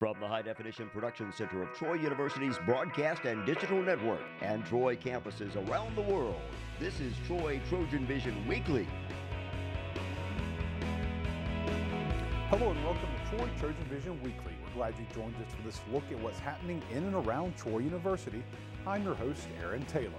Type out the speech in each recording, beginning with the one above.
From the High Definition Production Center of Troy University's Broadcast and Digital Network and Troy campuses around the world, this is Troy TrojanVision Weekly. Hello and welcome to Troy TrojanVision Weekly. We're glad you joined us for this look at what's happening in and around Troy University. I'm your host, Aaron Taylor.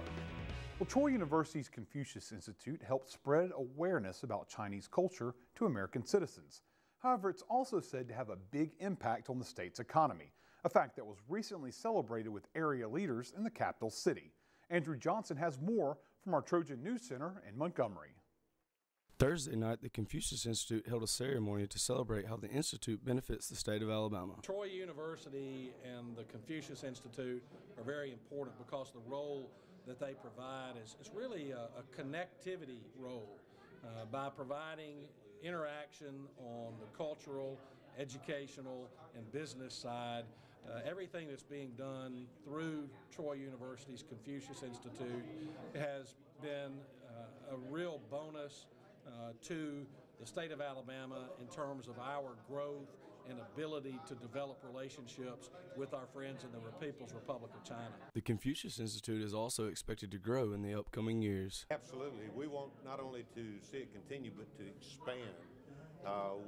Well, Troy University's Confucius Institute helped spread awareness about Chinese culture to American citizens. However, it's also said to have a big impact on the state's economy, a fact that was recently celebrated with area leaders in the capital city. Andrew Johnson has more from our Trojan News Center in Montgomery. Thursday night, the Confucius Institute held a ceremony to celebrate how the Institute benefits the state of Alabama. Troy University and the Confucius Institute are very important because the role that they provide is really a connectivity role by providing interaction on the cultural, educational, and business side. Everything that's being done through Troy University's Confucius Institute has been a real bonus to the state of Alabama in terms of our growth and ability to develop relationships with our friends in the People's Republic of China. The Confucius Institute is also expected to grow in the upcoming years. Absolutely. We want not only to see it continue, but to expand.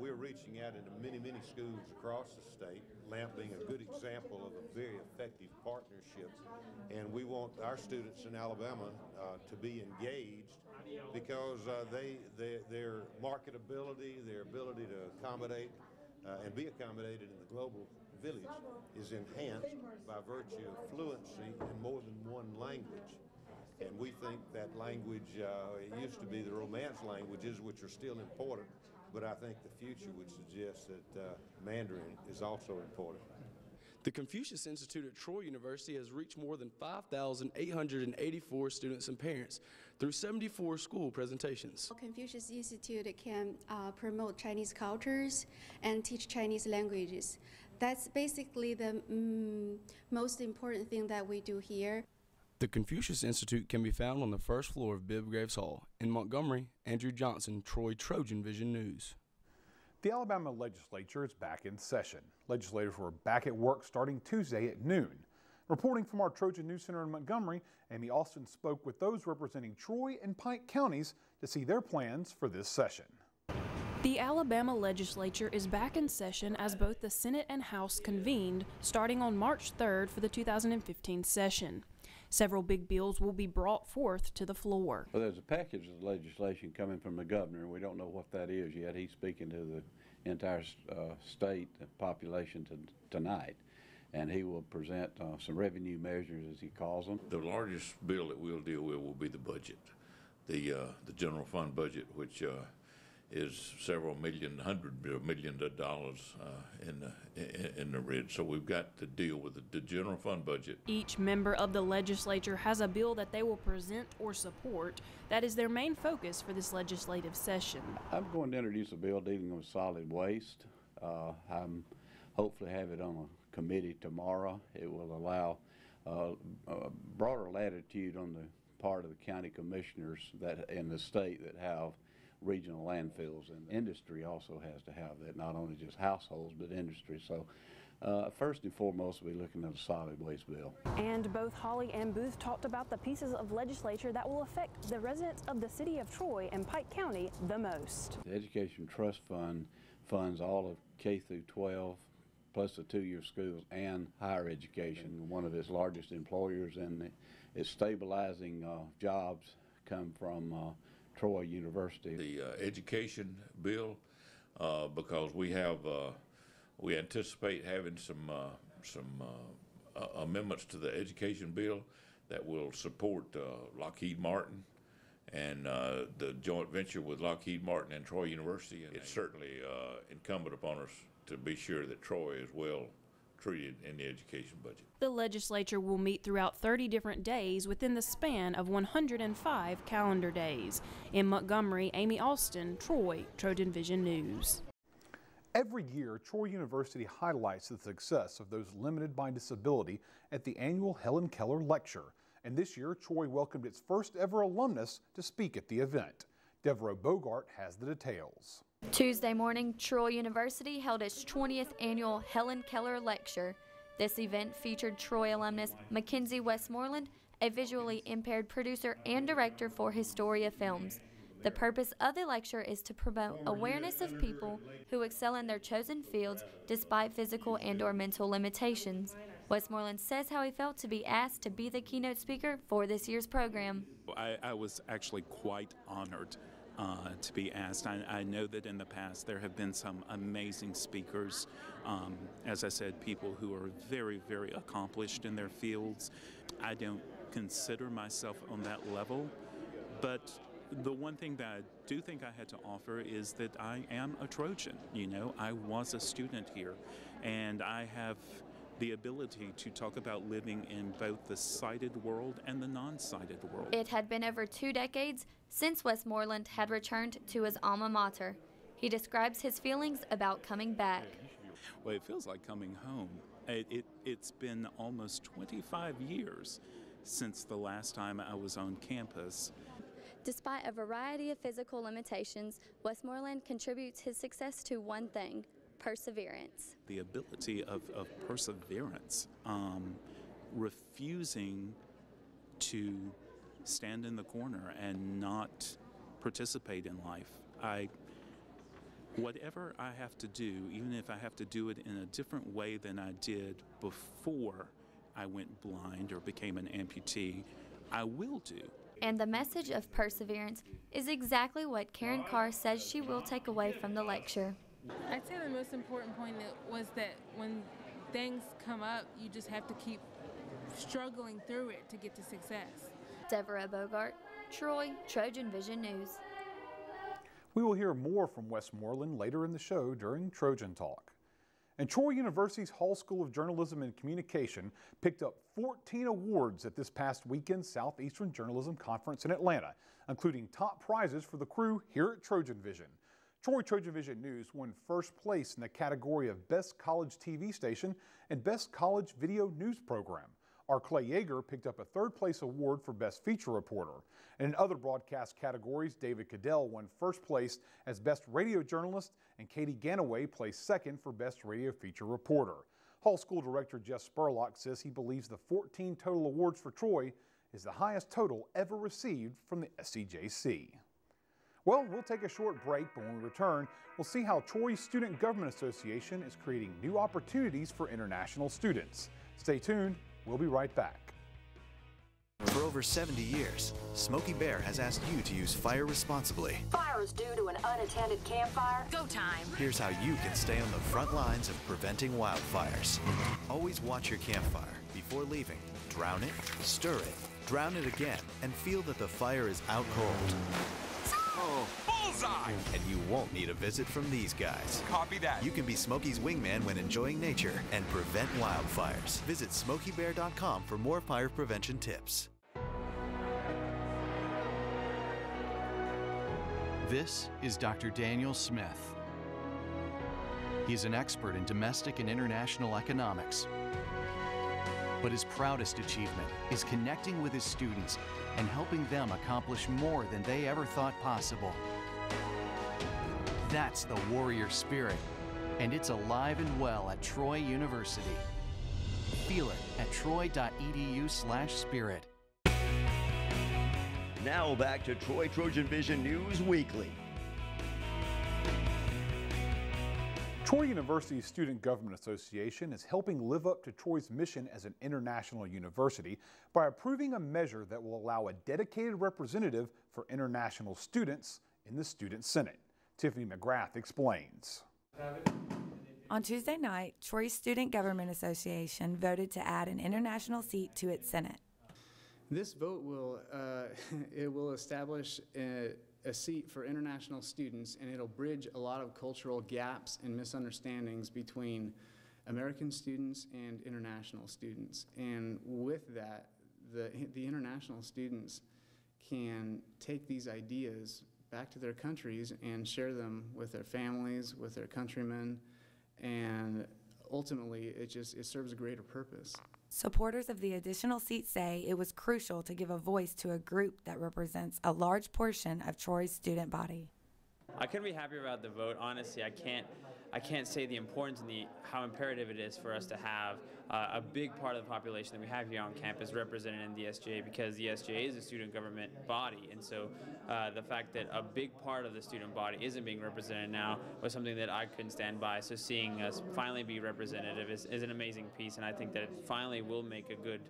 We're reaching out into many schools across the state, LAMP being a good example of a very effective partnership. And we want our students in Alabama to be engaged because their marketability, their ability to accommodate and be accommodated in the global village is enhanced by virtue of fluency in more than one language. And we think that language, it used to be the Romance languages, which are still important, but I think the future would suggest that Mandarin is also important. The Confucius Institute at Troy University has reached more than 5,884 students and parents through 74 school presentations. Confucius Institute can promote Chinese cultures and teach Chinese languages. That's basically the most important thing that we do here. The Confucius Institute can be found on the first floor of Bibb Graves Hall. In Montgomery, Andrew Johnson, Troy TrojanVision News. The Alabama legislature is back in session. Legislators were back at work starting Tuesday at noon. Reporting from our Trojan News Center in Montgomery, Amy Austin spoke with those representing Troy and Pike counties to see their plans for this session. The Alabama legislature is back in session as both the Senate and House convened starting on March 3rd for the 2015 session. Several big bills will be brought forth to the floor. Well, there's a package of legislation coming from the governor, and we don't know what that is yet. He's speaking to the entire state population tonight, and he will present some revenue measures, as he calls them. The largest bill that we'll deal with will be the budget, the general fund budget, which is several million, $100 million in the red. So we've got to deal with the general fund budget. Each member of the legislature has a bill that they will present or support. That is their main focus for this legislative session. I'm going to introduce a bill dealing with solid waste. I'm hopefully have it on a committee tomorrow. It will allow a broader latitude on the part of the county commissioners that in the state that have regional landfills, and industry also has to have that, not only just households but industry. So first and foremost, we'll be looking at a solid waste bill. And both Hawley and Booth talked about the pieces of legislature that will affect the residents of the city of Troy and Pike County the most. The Education Trust Fund funds all of K through 12 plus the two-year schools and higher education. One of its largest employers, and it's stabilizing jobs come from Troy University. The education bill, because we anticipate having some amendments to the education bill that will support Lockheed Martin and the joint venture with Lockheed Martin and Troy University. And it's certainly incumbent upon us to be sure that Troy is well treated in the education budget. The legislature will meet throughout 30 different days within the span of 105 calendar days. In Montgomery, Amy Austin, Troy TrojanVision News. Every year, Troy University highlights the success of those limited by disability at the annual Helen Keller Lecture. And this year, Troy welcomed its first ever alumnus to speak at the event. Devereaux Bogart has the details. Tuesday morning, Troy University held its 20th annual Helen Keller Lecture. This event featured Troy alumnus Mackenzie Westmoreland, a visually impaired producer and director for Historia Films. The purpose of the lecture is to promote awareness of people who excel in their chosen fields despite physical and/or mental limitations. Westmoreland says how he felt to be asked to be the keynote speaker for this year's program. I was actually quite honored to be asked. I know that in the past there have been some amazing speakers, as I said, people who are very, very accomplished in their fields. I don't consider myself on that level, but the one thing that I do think I had to offer is that I am a Trojan. You know, I was a student here, and I have the ability to talk about living in both the sighted world and the non-sighted world. It had been over 2 decades since Westmoreland had returned to his alma mater. He describes his feelings about coming back. Well, it feels like coming home. It's been almost 25 years since the last time I was on campus. Despite a variety of physical limitations, Westmoreland contributes his success to one thing: perseverance. The ability of perseverance, refusing to stand in the corner and not participate in life. Whatever I have to do, even if I have to do it in a different way than I did before I went blind or became an amputee, I will do. And the message of perseverance is exactly what Karen Carr says she will take away from the lecture. I'd say the most important point was that when things come up, you just have to keep struggling through it to get to success. Deborah Bogart, Troy, Trojan Vision News. We will hear more from Westmoreland later in the show during Trojan Talk. And Troy University's Hall School of Journalism and Communication picked up 14 awards at this past weekend's Southeastern Journalism Conference in Atlanta, including top prizes for the crew here at Trojan Vision. Troy Trojan Vision News won first place in the category of Best College TV Station and Best College Video News Program. Our Clay Yeager picked up a third-place award for Best Feature Reporter. And in other broadcast categories, David Cadell won first place as Best Radio Journalist, and Katie Ganaway placed second for Best Radio Feature Reporter. Hall School Director Jeff Spurlock says he believes the 14 total awards for Troy is the highest total ever received from the SCJC. Well, we'll take a short break, but when we return, we'll see how Troy's Student Government Association is creating new opportunities for international students. Stay tuned. We'll be right back. For over 70 years, Smokey Bear has asked you to use fire responsibly. Fire is due to an unattended campfire. Go time. Here's how you can stay on the front lines of preventing wildfires. Always watch your campfire. Before leaving, drown it, stir it, drown it again, and feel that the fire is out cold. Oh, bullseye! And you won't need a visit from these guys. Copy that. You can be Smokey's wingman when enjoying nature and prevent wildfires. Visit SmokeyBear.com for more fire prevention tips. This is Dr. Daniel Smith. He's an expert in domestic and international economics. But his proudest achievement is connecting with his students and helping them accomplish more than they ever thought possible. That's the warrior spirit, and it's alive and well at Troy University. Feel it at troy.edu/spirit. Now back to Troy Trojan Vision News Weekly. Troy University's Student Government Association is helping live up to Troy's mission as an international university by approving a measure that will allow a dedicated representative for international students in the Student Senate. Tiffany McGrath explains. On Tuesday night, Troy's Student Government Association voted to add an international seat to its Senate. This vote will establish a seat for international students, and it'll bridge a lot of cultural gaps and misunderstandings between American students and international students. And with that, the international students can take these ideas back to their countries and share them with their families, with their countrymen, and ultimately it serves a greater purpose. Supporters of the additional seat say it was crucial to give a voice to a group that represents a large portion of Troy's student body. I couldn't be happier about the vote. Honestly, I can't say the importance and how imperative it is for us to have a big part of the population that we have here on campus represented in the SGA, because the SGA is a student government body, and so the fact that a big part of the student body isn't being represented now was something that I couldn't stand by. So seeing us finally be representative is an amazing piece, and I think that it finally will make a good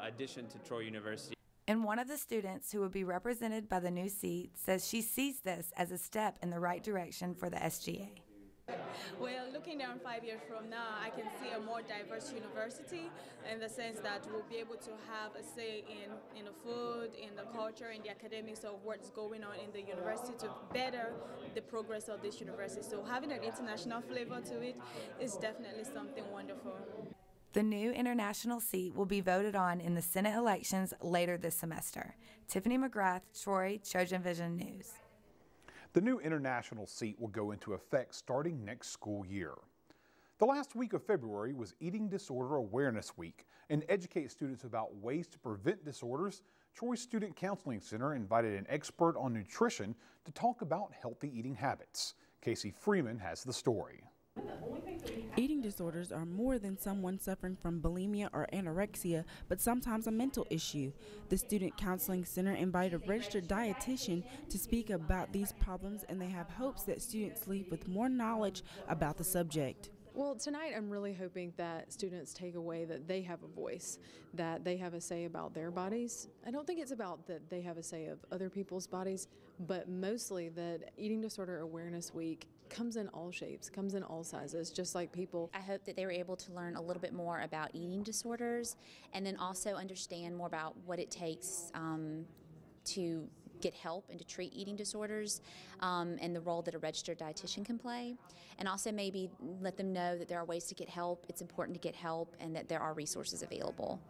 addition to Troy University. And one of the students who will be represented by the new seat says she sees this as a step in the right direction for the SGA. Well, looking down 5 years from now, I can see a more diverse university in the sense that we'll be able to have a say in the food, in the culture, in the academics of what's going on in the university to better the progress of this university. So having an international flavor to it is definitely something wonderful. The new international seat will be voted on in the Senate elections later this semester. Tiffany McGrath, Troy, TrojanVision News. The new international seat will go into effect starting next school year. The last week of February was Eating Disorder Awareness Week, and to educate students about ways to prevent disorders, Troy Student Counseling Center invited an expert on nutrition to talk about healthy eating habits. Casey Freeman has the story. Eating disorders are more than someone suffering from bulimia or anorexia, but sometimes a mental issue. The Student Counseling Center invited a registered dietitian to speak about these problems, and they have hopes that students leave with more knowledge about the subject. Well, tonight I'm really hoping that students take away that they have a voice, that they have a say about their bodies. I don't think it's about that they have a say of other people's bodies, but mostly that Eating Disorder Awareness Week comes in all shapes, comes in all sizes, just like people. I hope that they were able to learn a little bit more about eating disorders, and then also understand more about what it takes to get help and to treat eating disorders, and the role that a registered dietitian can play, and also maybe let them know that there are ways to get help. It's important to get help, and that there are resources available.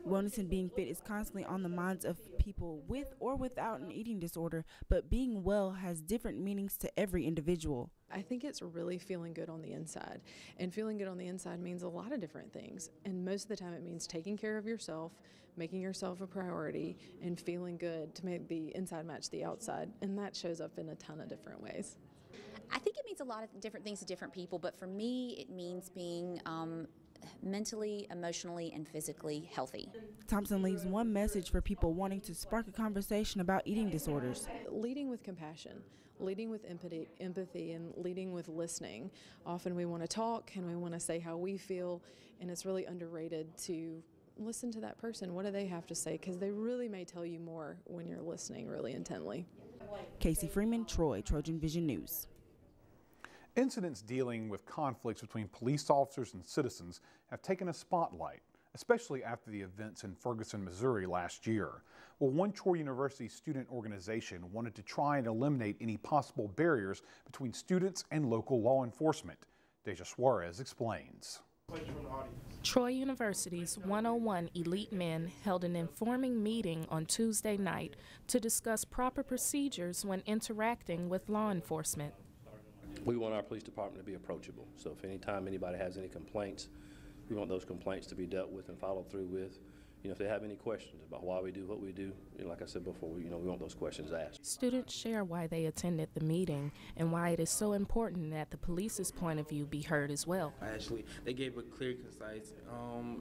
Wellness and being fit is constantly on the minds of people with or without an eating disorder, but being well has different meanings to every individual. I think it's really feeling good on the inside, and feeling good on the inside means a lot of different things, and most of the time it means taking care of yourself, making yourself a priority, and feeling good to make the inside match the outside, and that shows up in a ton of different ways. I think it means a lot of different things to different people, but for me it means being mentally, emotionally, and physically healthy. Thompson leaves one message for people wanting to spark a conversation about eating disorders. Leading with compassion, leading with empathy, and leading with listening. Often we want to talk and we want to say how we feel, and it's really underrated to listen to that person. What do they have to say? Because they really may tell you more when you're listening really intently. Casey Freeman, Troy, TrojanVision News. Incidents dealing with conflicts between police officers and citizens have taken a spotlight, especially after the events in Ferguson, Missouri last year. Well, one Troy University student organization wanted to try and eliminate any possible barriers between students and local law enforcement. Deja Suarez explains. Troy University's 101 Elite Men held an informing meeting on Tuesday night to discuss proper procedures when interacting with law enforcement. We want our police department to be approachable. So if anytime anybody has any complaints, we want those complaints to be dealt with and followed through with. You know, if they have any questions about why we do what we do, like I said before, we want those questions asked. Students share why they attended the meeting and why it is so important that the police's point of view be heard as well. Actually, they gave a clear, concise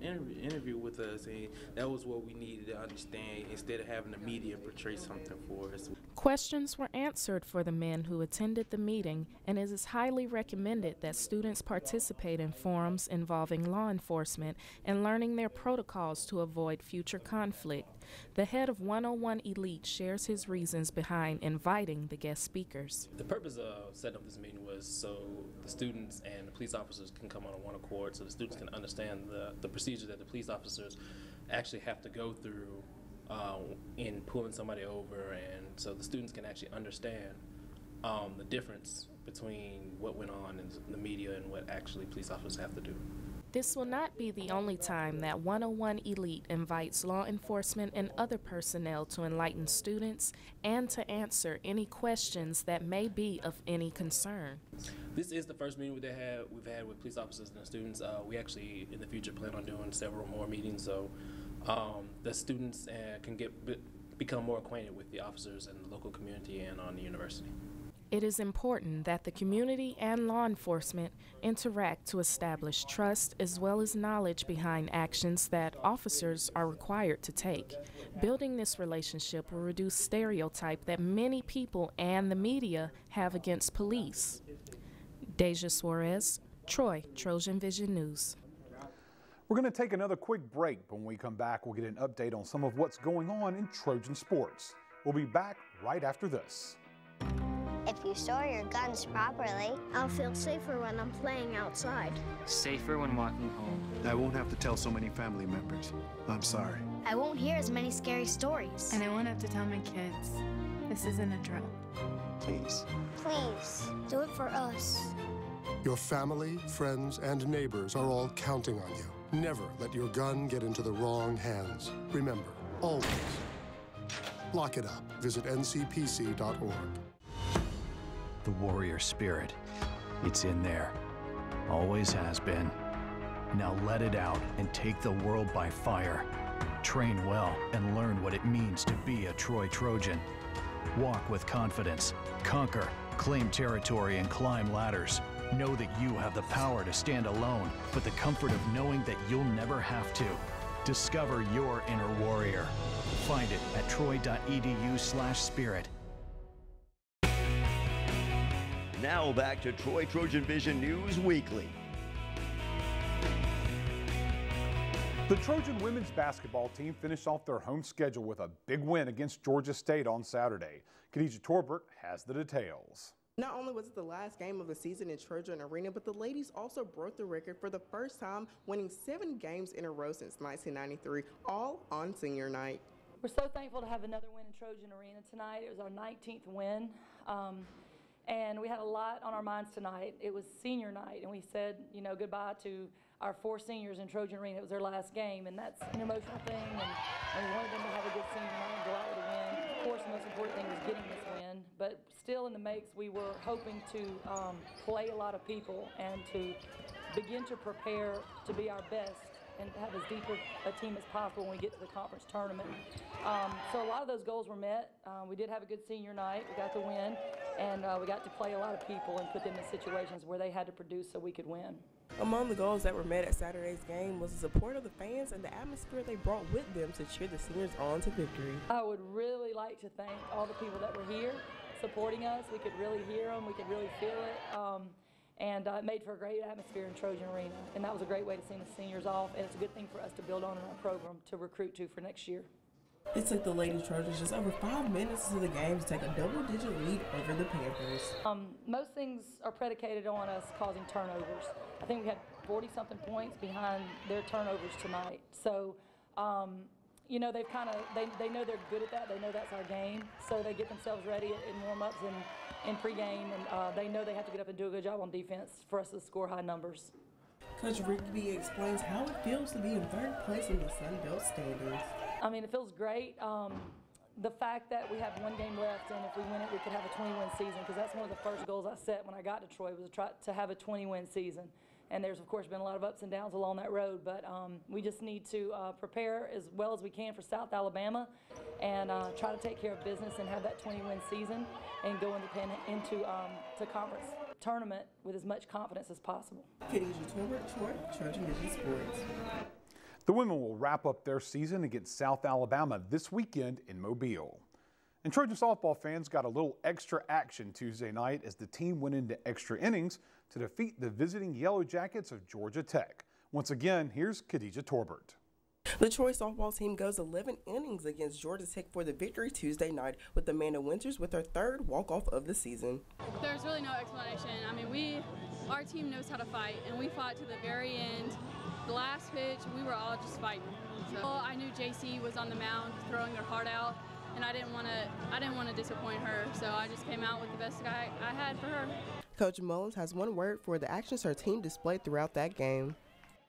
interview with us, and that was what we needed to understand instead of having the media portray something for us. Questions were answered for the men who attended the meeting, and it is highly recommended that students participate in forums involving law enforcement and learning their protocols to avoid future conflict. The head of 101 Elite shares his reasons behind inviting the guest speakers. The purpose of setting up this meeting was so the students and the police officers can come on one accord, so the students can understand the procedure that the police officers actually have to go through in pulling somebody over, and so the students can actually understand the difference between what went on in the media and what actually police officers have to do. This will not be the only time that 101 Elite invites law enforcement and other personnel to enlighten students and to answer any questions that may be of any concern. This is the first meeting we've had with police officers and the students. We actually, in the future, plan on doing several more meetings, so the students can become more acquainted with the officers and the local community and on the university. It is important that the community and law enforcement interact to establish trust as well as knowledge behind actions that officers are required to take. Building this relationship will reduce stereotype that many people and the media have against police. Deja Suarez, Troy, Trojan Vision News. We're going to take another quick break, but when we come back, we'll get an update on some of what's going on in Trojan sports. We'll be back right after this. If you store your guns properly, I'll feel safer when I'm playing outside. Safer when walking home. I won't have to tell so many family members. I'm sorry. I won't hear as many scary stories. And I won't have to tell my kids. This isn't a drill. Please. Please, do it for us. Your family, friends, and neighbors are all counting on you. Never let your gun get into the wrong hands. Remember, always, lock it up. Visit ncpc.org. The warrior spirit. It's in there. Always has been. Now let it out and take the world by fire. Train well and learn what it means to be a Troy Trojan. Walk with confidence, conquer, claim territory, and climb ladders. Know that you have the power to stand alone, but the comfort of knowing that you'll never have to. Discover your inner warrior. Find it at troy.edu/spirit. Now back to Troy Trojan Vision News Weekly. The Trojan women's basketball team finished off their home schedule with a big win against Georgia State on Saturday. Khadijah Torbert has the details. Not only was it the last game of the season in Trojan Arena, but the ladies also broke the record for the first time, winning 7 games in a row since 1993, all on senior night. We're so thankful to have another win in Trojan Arena tonight. It was our 19th win. And we had a lot on our minds tonight. It was senior night, and we said, goodbye to our 4 seniors in Trojan Arena. It was their last game, and that's an emotional thing, and we wanted them to have a good senior night and go out with a win. Of course, the most important thing was getting this win, but still in the makes, we were hoping to play a lot of people and to begin to prepare to be our best and have as deep a team as possible when we get to the conference tournament. So a lot of those goals were met. We did have a good senior night. We got the win, and we got to play a lot of people and put them in situations where they had to produce so we could win. Among the goals that were met at Saturday's game was the support of the fans and the atmosphere they brought with them to cheer the seniors on to victory. I would really like to thank all the people that were here supporting us. We could really hear them. We could really feel it. And it made for a great atmosphere in Trojan Arena. And that was a great way to send the seniors off. And it's a good thing for us to build on in our program to recruit to for next year. It took the Lady Trojans just over 5 minutes into the game to take a double-digit lead over the Panthers. Most things are predicated on us causing turnovers. I think we had 40-something points behind their turnovers tonight. So, they've they know they're good at that. They know that's our game. So they get themselves ready in warm-ups and in pregame, and they know they have to get up and do a good job on defense for us to score high numbers. Coach Rigby explains how it feels to be in 3rd place in the Sun Belt standings. It feels great. The fact that we have 1 game left, and if we win it, we could have a 20-win season, because that's one of the first goals I set when I got to Troy, was to try to have a 20-win season. And there's, of course, been a lot of ups and downs along that road, but we just need to prepare as well as we can for South Alabama and try to take care of business and have that 20-win season and go into conference tournament with as much confidence as possible. Khadijah Torbert, Troy, Trojan Vision Sports. The women will wrap up their season against South Alabama this weekend in Mobile. And Trojan softball fans got a little extra action Tuesday night as the team went into extra innings to defeat the visiting Yellow Jackets of Georgia Tech. Once again, here's Khadijah Torbert. The Troy softball team goes 11 innings against Georgia Tech for the victory Tuesday night, with Amanda Winters with her 3rd walk-off of the season. There's really no explanation. Our team knows how to fight, and we fought to the very end. The last pitch, we were all just fighting. So I knew JC was on the mound throwing her heart out, and I didn't want to disappoint her. So I just came out with the best guy I had for her. Coach Mullins has one word for the actions her team displayed throughout that game.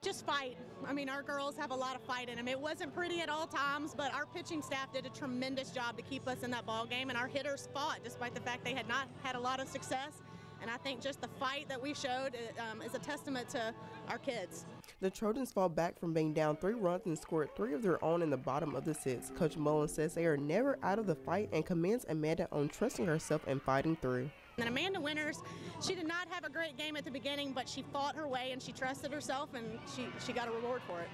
Just fight. Our girls have a lot of fight in them. It wasn't pretty at all times, but our pitching staff did a tremendous job to keep us in that ball game, and our hitters fought despite the fact they had not had a lot of success. And I think just the fight that we showed is a testament to our kids. The Trojans fall back from being down 3 runs and scored 3 of their own in the bottom of the 6th. Coach Mullins says they are never out of the fight and commends Amanda on trusting herself and fighting through. And Amanda Winters, she did not have a great game at the beginning, but she fought her way and she trusted herself, and she got a reward for it.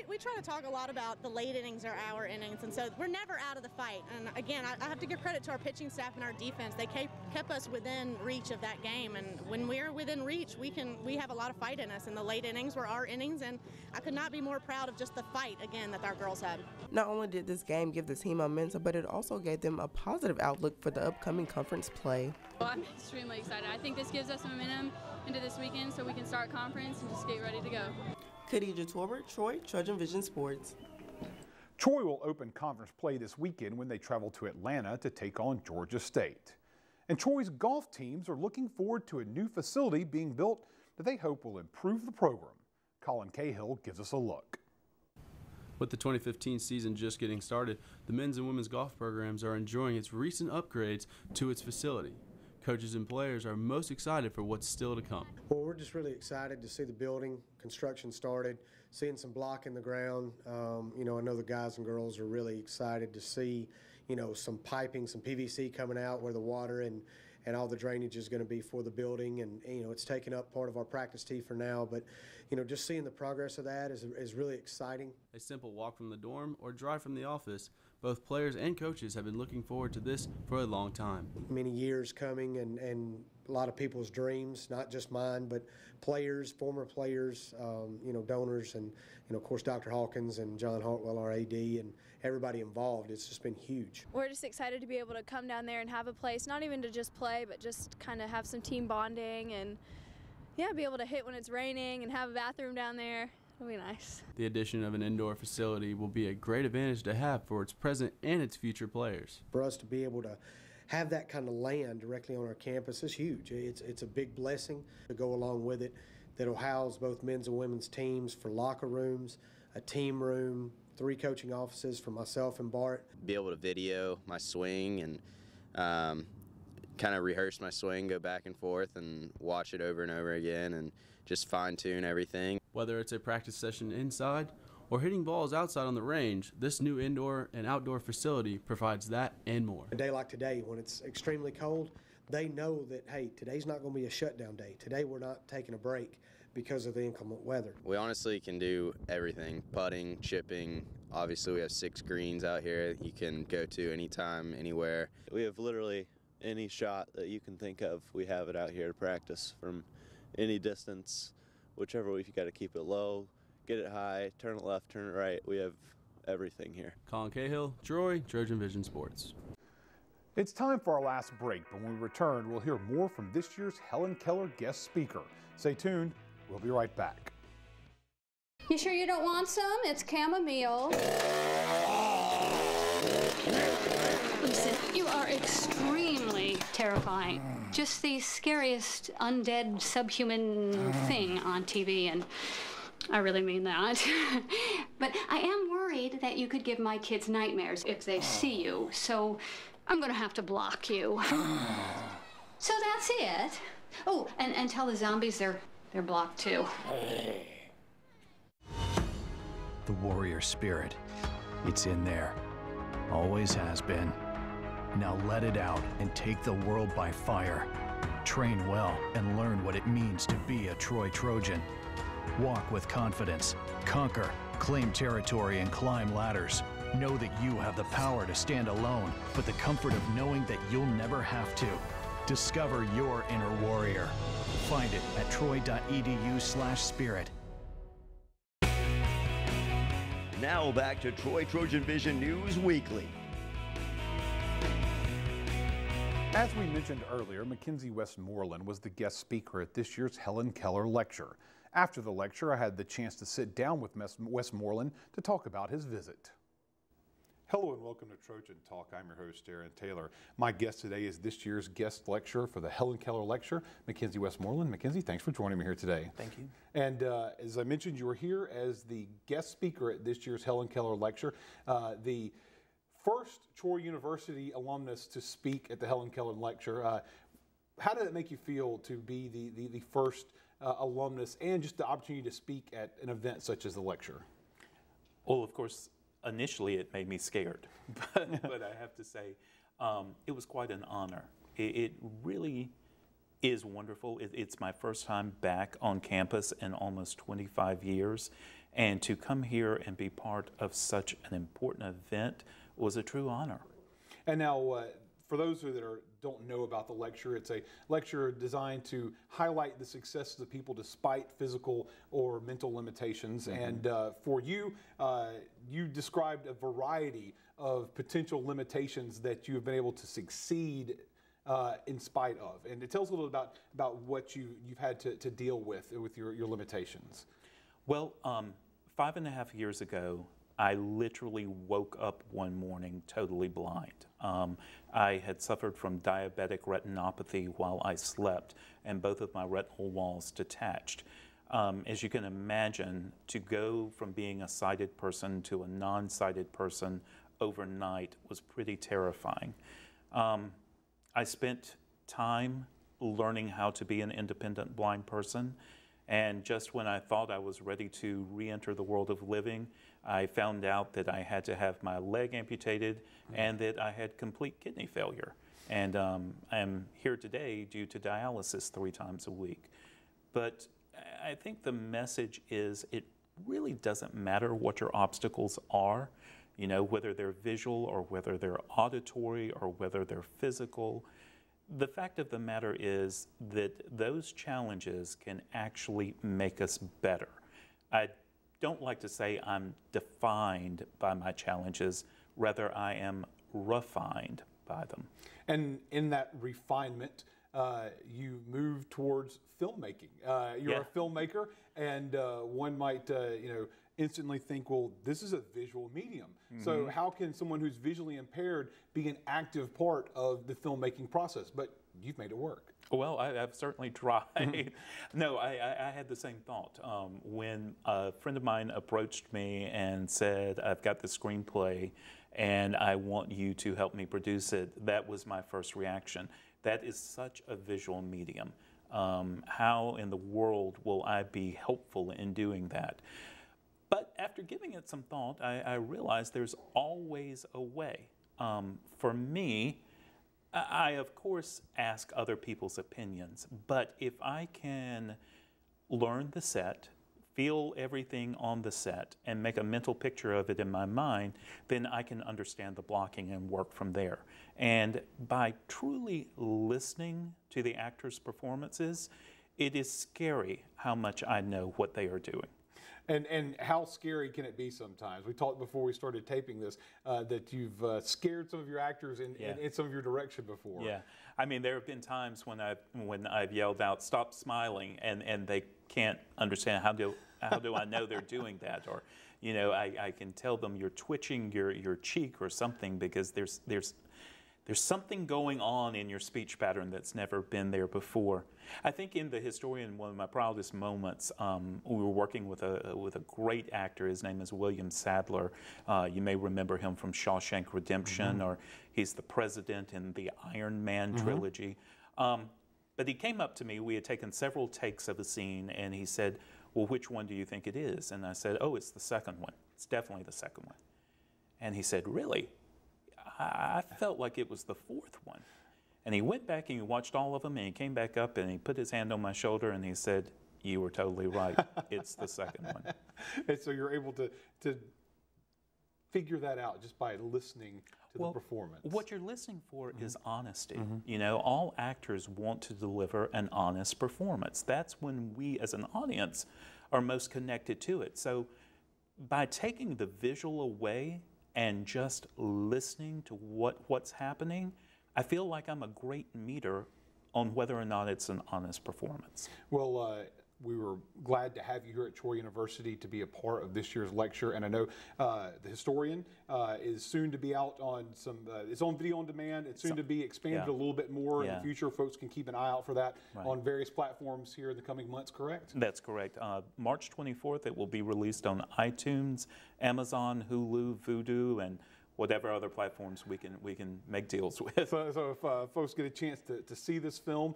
We try to talk a lot about the late innings are our innings, and so we're never out of the fight. And again, I have to give credit to our pitching staff and our defense. They kept us within reach of that game, and when we're within reach, we have a lot of fight in us, and the late innings were our innings, and I could not be more proud of just the fight, again, that our girls had. Not only did this game give the team momentum, but it also gave them a positive outlook for the upcoming conference play. Well, I'm extremely excited. I think this gives us momentum into this weekend so we can start conference and just get ready to go. Khadija Torbert, Troy, TrojanVision Sports. Troy will open conference play this weekend when they travel to Atlanta to take on Georgia State. And Troy's golf teams are looking forward to a new facility being built that they hope will improve the program. Colin Cahill gives us a look. With the 2015 season just getting started, the men's and women's golf programs are enjoying its recent upgrades to its facility. Coaches and players are most excited for what's still to come. Well, we're just really excited to see the building, construction started, seeing some block in the ground. I know the guys and girls are really excited to see, some piping, some PVC coming out where the water and all the drainage is going to be for the building. And, it's taken up part of our practice tee for now. But, just seeing the progress of that is really exciting. A simple walk from the dorm or drive from the office, both players and coaches have been looking forward to this for a long time. Many years coming and a lot of people's dreams, not just mine, but players, former players, donors, and, of course, Dr. Hawkins and John Hartwell, our AD, and everybody involved. It's just been huge. We're just excited to be able to come down there and have a place, not even to just play, but just kind of have some team bonding and, be able to hit when it's raining and have a bathroom down there. It'll be nice. The addition of an indoor facility will be a great advantage to have for its present and its future players. For us to be able to have that kind of land directly on our campus is huge. It's a big blessing to go along with it that'll house both men's and women's teams for locker rooms, a team room, 3 coaching offices for myself and Bart. Be able to video my swing and kind of rehearse my swing, go back and forth and watch it over and over again and just fine-tune everything. Whether it's a practice session inside or hitting balls outside on the range, this new indoor and outdoor facility provides that and more. A day like today, when it's extremely cold, they know that, hey, today's not going to be a shutdown day. Today we're not taking a break because of the inclement weather. We honestly can do everything, putting, chipping. Obviously we have 6 greens out here you can go to anytime, anywhere. We have literally any shot that you can think of. We have it out here to practice from any distance, whichever way. If you got to keep it low, get it high, turn it left, turn it right. We have everything here. Colin Cahill, Troy, TrojanVision Sports. It's time for our last break, but when we return, we'll hear more from this year's Helen Keller guest speaker. Stay tuned. We'll be right back. You sure you don't want some? It's chamomile. Listen, you are extremely terrifying. Just the scariest undead subhuman thing on TV, and I really mean that. But I am worried that you could give my kids nightmares if they see you, so I'm gonna have to block you. So that's it. Oh, and tell the zombies they're blocked too. The warrior spirit, it's in there. Always has been. Now let it out and take the world by fire. Train well and learn what it means to be a Troy Trojan. Walk with confidence, conquer, claim territory, and climb ladders. Know that you have the power to stand alone, but the comfort of knowing that you'll never have to. Discover your inner warrior. Find it at troy.edu/spirit. Now back to Troy TrojanVision News Weekly. As we mentioned earlier, Mackenzie Westmoreland was the guest speaker at this year's Helen Keller lecture. After the lecture, I had the chance to sit down with Westmoreland to talk about his visit. Hello and welcome to Trojan Talk. I'm your host, Aaron Taylor. My guest today is this year's guest lecturer for the Helen Keller Lecture, Mackenzie Westmoreland. Mackenzie, thanks for joining me here today. Thank you. And as I mentioned, you were here as the guest speaker at this year's Helen Keller Lecture, the first Troy University alumnus to speak at the Helen Keller Lecture. How did it make you feel to be the first alumnus and just the opportunity to speak at an event such as the lecture? Well, of course, initially it made me scared, but I have to say it was quite an honor. It really is wonderful. It's my first time back on campus in almost 25 years, and to come here and be part of such an important event was a true honor. And now, for those that don't know about the lecture, it's a lecture designed to highlight the successes of people despite physical or mental limitations. And for you, you described a variety of potential limitations that you have been able to succeed in spite of. And it tells a little about what you've had to deal with your limitations. Well, 5.5 years ago, I literally woke up one morning totally blind. I had suffered from diabetic retinopathy while I slept, and both of my retinal walls detached. As you can imagine, to go from being a sighted person to a non-sighted person overnight was pretty terrifying. I spent time learning how to be an independent blind person, and just when I thought I was ready to re-enter the world of living, I found out that I had to have my leg amputated and that I had complete kidney failure. And I'm here today due to dialysis 3 times a week. But I think the message is it really doesn't matter what your obstacles are, you know, whether they're visual or whether they're auditory or whether they're physical. The fact of the matter is that those challenges can actually make us better. I don't like to say I'm defined by my challenges, rather I am refined by them. And in that refinement, you move towards filmmaking. You're a filmmaker, and one might, instantly think, well, this is a visual medium. So how can someone who's visually impaired be an active part of the filmmaking process? But you've made it work. Well, I've certainly tried. No, I had the same thought. When a friend of mine approached me and said, I've got the screenplay and I want you to help me produce it, that was my first reaction. That is such a visual medium. How in the world will I be helpful in doing that? But after giving it some thought, I realized there's always a way. For me, I of course ask other people's opinions, but if I can learn the set, feel everything on the set, and make a mental picture of it in my mind, then I can understand the blocking and work from there. And by truly listening to the actors' performances, it is scary how much I know what they are doing. And how scary can it be sometimes? We talked before we started taping this that you've scared some of your actors in some of your direction before. Yeah, I mean there have been times when I've yelled out, "Stop smiling," and they can't understand how do I know they're doing that, or you know I can tell them you're twitching your cheek or something because there's something going on in your speech pattern that's never been there before. I think in The Historian, one of my proudest moments, we were working with a great actor. His name is William Sadler. You may remember him from Shawshank Redemption, or he's the president in the Iron Man trilogy. But he came up to me. We had taken several takes of a scene, and he said, well, which one do you think it is? And I said, oh, it's the second one. It's definitely the second one. And he said, really? I felt like it was the fourth one. And he went back and he watched all of them, and he came back up and he put his hand on my shoulder and he said, you were totally right. It's the second one. And so you're able to figure that out just by listening to the performance. What you're listening for is honesty. You know, all actors want to deliver an honest performance. That's when we as an audience are most connected to it. So by taking the visual away and just listening to what's happening, I feel like I'm a great meter on whether or not it's an honest performance. Well, we were glad to have you here at Troy University to be a part of this year's lecture, and I know The Historian is soon to be out on it's on video on demand. It's soon to be expanded a little bit more in the future. Folks can keep an eye out for that on various platforms here in the coming months, correct? That's correct. March 24th, it will be released on iTunes, Amazon, Hulu, Vudu, and whatever other platforms we can make deals with. So if folks get a chance to see this film,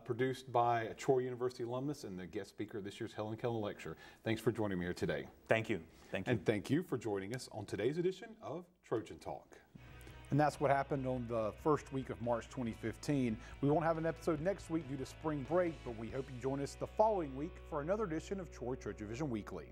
produced by a Troy University alumnus and the guest speaker of this year's Helen Keller Lecture, thanks for joining me here today. Thank you. Thank you. And thank you for joining us on today's edition of Trojan Talk. And that's what happened on the first week of March 2015. We won't have an episode next week due to spring break, but we hope you join us the following week for another edition of Troy TrojanVision Weekly.